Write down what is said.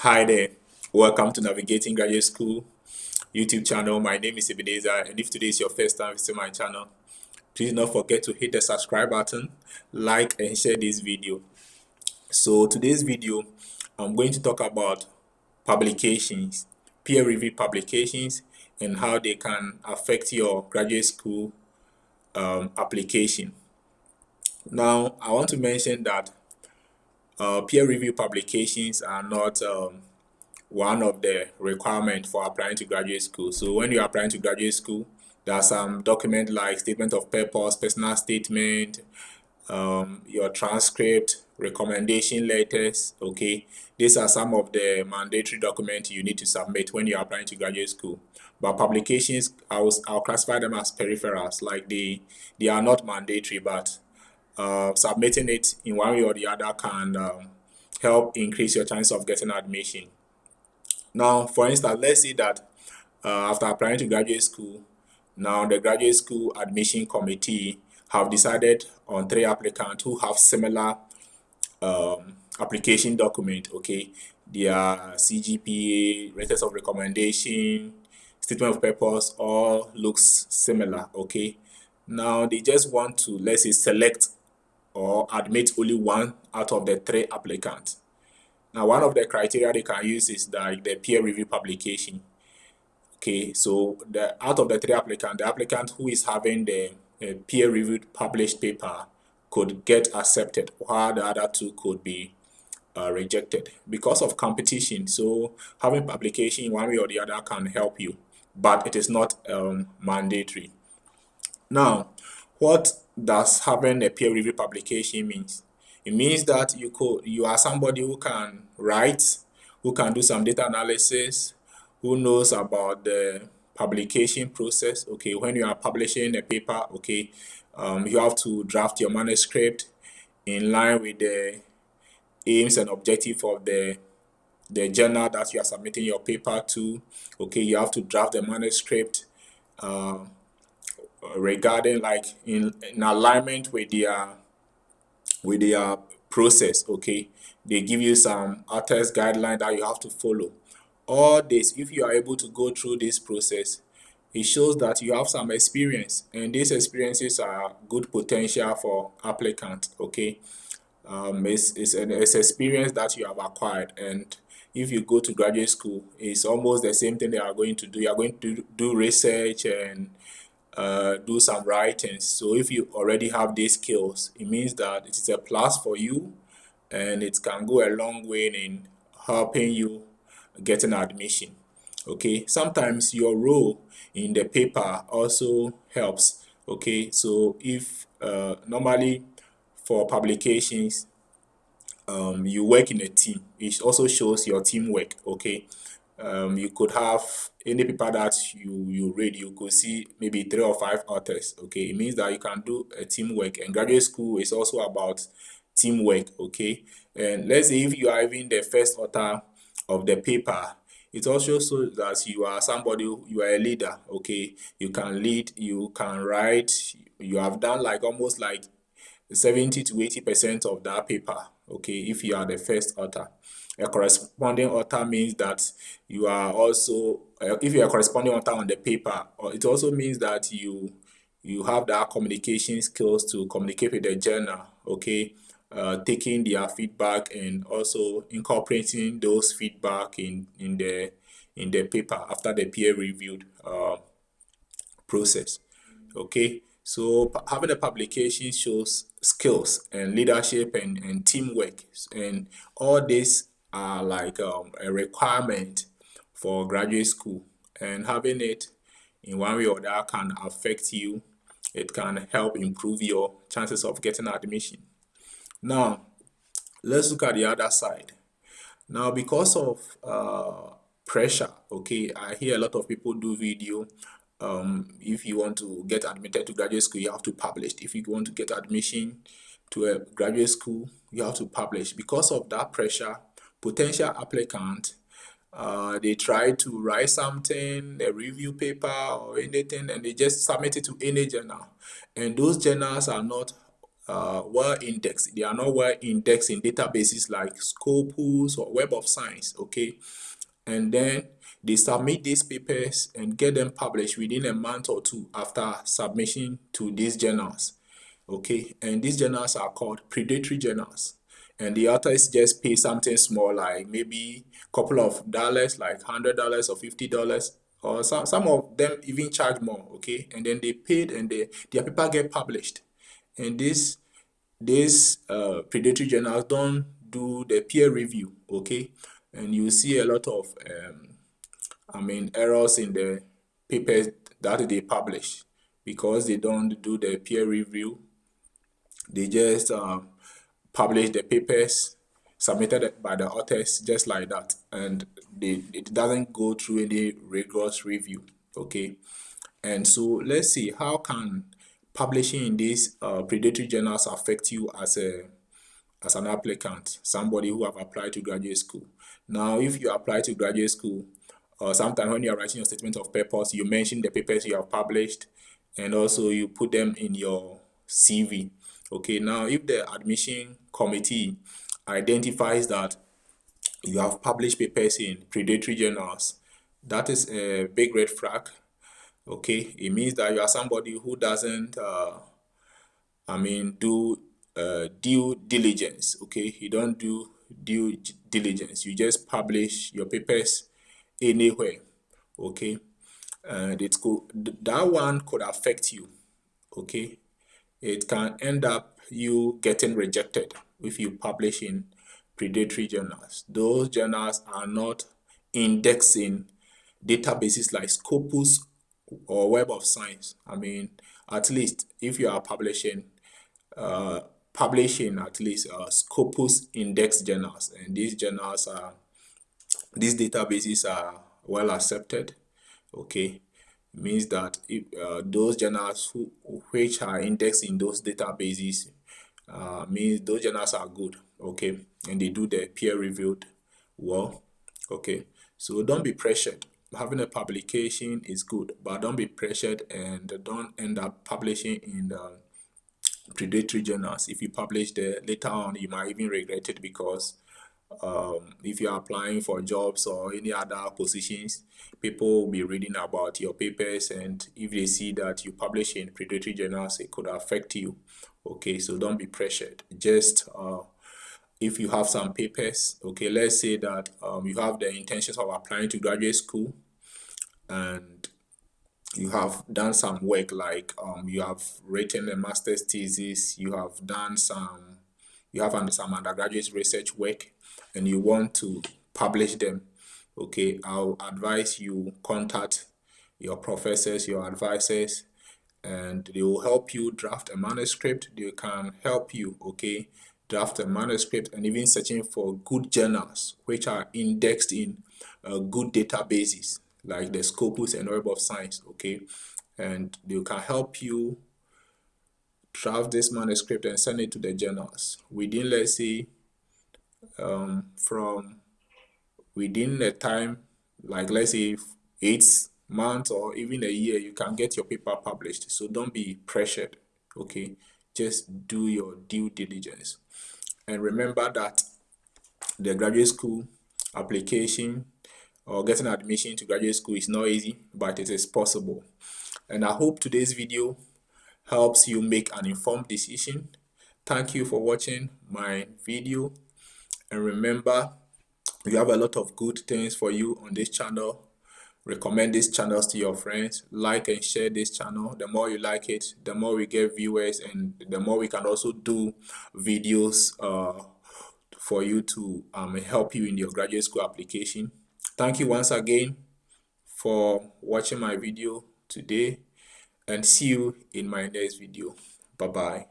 Hi there, welcome to Navigating Graduate School YouTube channel. My name is Ebenezer, and if today is your first time visiting my channel, please don't forget to hit the subscribe button, like and share this video. So today's video, I'm going to talk about publications, peer-reviewed publications, and how they can affect your graduate school application. Now, I want to mention that peer-reviewed publications are not one of the requirements for applying to graduate school. So when you're applying to graduate school, there are some documents like statement of purpose, personal statement, your transcript, recommendation letters. Okay, these are some of the mandatory documents you need to submit when you're applying to graduate school. But publications, I'll classify them as peripherals, like they are not mandatory, but submitting it in one way or the other can help increase your chance of getting admission. Now, for instance, let's say that after applying to graduate school, now the graduate school admission committee have decided on 3 applicants who have similar application document. Okay, their CGPA, letters of recommendation, statement of purpose, all looks similar. Okay, now they just want to, let's say, select or admit only one out of the 3 applicants. Now, one of the criteria they can use is the peer review publication. Okay, so out of the 3 applicants, the applicant who is having the peer reviewed published paper could get accepted, while the other 2 could be rejected because of competition. So having publication in one way or the other can help you, but it is not mandatory. Now, what does having a peer review publication means? It means that you are somebody who can write, who can do some data analysis, who knows about the publication process. Okay, when you are publishing a paper, okay, you have to draft your manuscript in line with the aims and objective of the journal that you are submitting your paper to. Okay, you have to draft the manuscript regarding like in alignment with their process. Okay, they give you some author's guideline that you have to follow. All this, if you are able to go through this process, it shows that you have some experience, and these experiences are good potential for applicants. Okay, it's experience that you have acquired, and if you go to graduate school, it's almost the same thing they are going to do. You are going to do research and do some writing. So if you already have these skills, it means that it is a plus for you, and it can go a long way in helping you getting admission. Okay, sometimes your role in the paper also helps. Okay, so if normally for publications, you work in a team, it also shows your teamwork. Okay, you could have any paper that you read, you could see maybe 3 or 5 authors. Okay, it means that you can do a teamwork, and graduate school is also about teamwork. Okay, and let's say if you are even the first author of the paper, it also shows that you are somebody, you are a leader. Okay, you can lead, you can write, you have done like almost like 70 to 80% of that paper. Okay, if you are the first author. A corresponding author means that you are also, if you are a corresponding author on the paper, it also means that you have that communication skills to communicate with the journal. Okay, taking their feedback and also incorporating those feedback in the paper after the peer reviewed process. Okay, so having a publication shows skills and leadership and teamwork, and all these are like a requirement for graduate school, and having it in one way or the other can affect you. It can help improve your chances of getting admission. Now, let's look at the other side. Now, because of pressure, okay, I hear a lot of people do video. If you want to get admitted to graduate school, you have to publish. If you want to get admission to a graduate school, you have to publish. Because of that pressure, potential applicant, they try to write something, a review paper or anything, and they just submit it to any journal. And those journals are not well indexed. They are not well indexed in databases like Scopus or Web of Science. Okay, and then they submit these papers and get them published within a month or two after submission to these journals. Okay, and these journals are called predatory journals, and the authors just pay something small, like maybe a couple of dollars, like $100 or $50, or some of them even charge more. Okay, and then they paid, and their paper get published. And these predatory journals don't do the peer review. Okay, and you see a lot of errors in the papers that they publish because they don't do the peer review. They just publish the papers submitted by the authors just like that, and it doesn't go through any rigorous review. Okay, and so let's see, how can publishing in these predatory journals affect you as an applicant, somebody who have applied to graduate school. Now, if you apply to graduate school, or sometimes when you are writing your statement of purpose, you mention the papers you have published, and also you put them in your CV. Okay, now if the admission committee identifies that you have published papers in predatory journals, that is a big red flag. Okay, it means that you are somebody who doesn't do due diligence. Okay, you don't do due diligence. You just publish your papers anywhere. Okay, and that one could affect you. Okay, it can end up you getting rejected if you publish in predatory journals. Those journals are not indexing databases like Scopus or Web of Science. At least if you are publishing at least Scopus index journals, and these databases are well accepted. Okay, means that if those journals which are indexed in those databases, means those journals are good. Okay, and they do the peer reviewed well. Okay, so don't be pressured. Having a publication is good, but don't be pressured and don't end up publishing in the predatory journals. If you publish there later on, you might even regret it, because if you're applying for jobs or any other positions, people will be reading about your papers, and if they see that you publish in predatory journals, it could affect you. Okay, so don't be pressured. Just if you have some papers, okay, let's say that you have the intentions of applying to graduate school, and you have done some work, like you have written a master's thesis, you have some undergraduate research work, and you want to publish them. Okay, I'll advise you contact your professors, your advisors, and they will help you draft a manuscript. They can help you, okay, draft a manuscript, and even searching for good journals which are indexed in good databases like the Scopus and Web of Science. Okay, and they can help you draft this manuscript and send it to the journals within, let's say, from within a time, like let's say 8 months or even a year, you can get your paper published. So don't be pressured. Okay, just do your due diligence, and remember that the graduate school application or getting admission to graduate school is not easy, but it is possible. And I hope today's video helps you make an informed decision. Thank you for watching my video, and remember, we have a lot of good things for you on this channel. Recommend these channels to your friends, like and share this channel. The more you like it, the more we get viewers, and the more we can also do videos for you to help you in your graduate school application. Thank you once again for watching my video today, and see you in my next video. Bye bye.